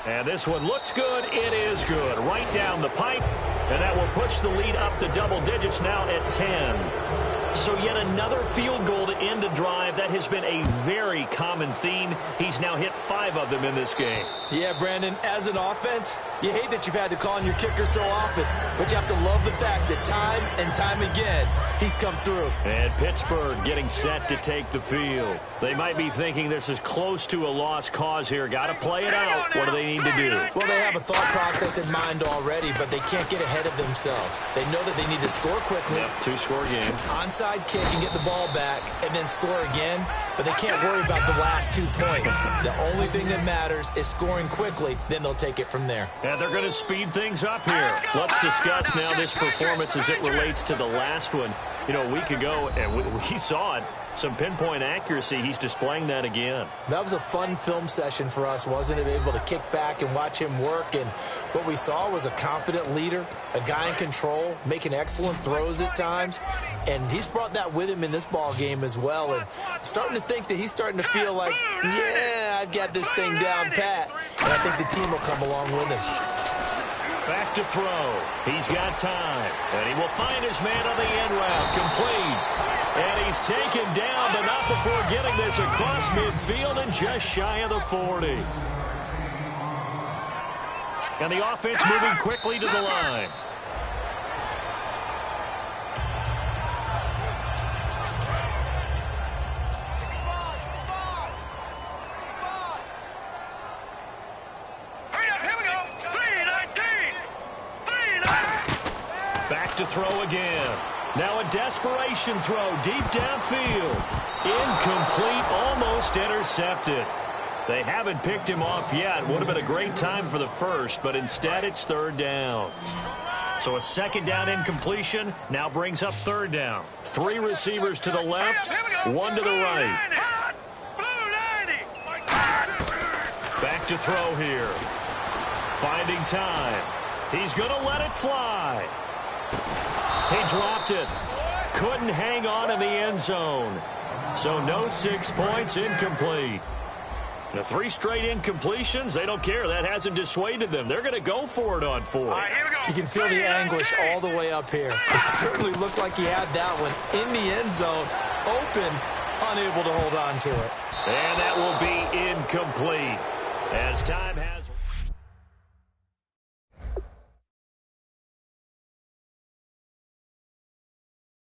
And this one looks good. It is good. Right down the pipe, and that will push the lead up to double digits now at 10. So yet another field goal to end a drive. That has been a very common theme. He's now hit 5 of them in this game. Yeah, Brandon, as an offense, you hate that you've had to call on your kicker so often, but you have to love the fact that time and time again, he's come through. And Pittsburgh getting set to take the field. They might be thinking this is close to a lost cause here. Got to play it out. What do they need to do? Well, they have a thought process in mind already, but they can't get ahead of themselves. They know that they need to score quickly. Yep, 2-score game. Onside kick and get the ball back and then score again, but they can't worry about the last 2 points. The only thing that matters is scoring quickly, then they'll take it from there. And they're going to speed things up here. Let's discuss now this performance as it relates to the last one. You know, a week ago, and we saw it, some pinpoint accuracy. He's displaying that again. That was a fun film session for us, wasn't it? Able to kick back and watch him work. And what we saw was a confident leader, a guy in control, making excellent throws at times. And he's brought that with him in this ball game as well. And I'm starting to think that he's starting to feel like, yeah, I've got this thing down pat. And I think the team will come along with him. Back to throw. He's got time. And he will find his man on the end route. Complete. And he's taken down, but not before getting this across midfield and just shy of the 40. And the offense moving quickly to the line. Back to throw again. Now a desperation throw deep downfield. Incomplete, almost intercepted. They haven't picked him off yet. Would have been a great time for the first, but instead it's third down. So a second down incompletion now brings up third down. 3 receivers to the left, 1 to the right. Back to throw here. Finding time. He's going to let it fly. He dropped it. Couldn't hang on in the end zone. So no 6 points, incomplete. The 3 straight incompletions, they don't care. That hasn't dissuaded them. They're going to go for it on 4th. You can feel the anguish all the way up here. It certainly looked like he had that one in the end zone, open, unable to hold on to it. And that will be incomplete as time has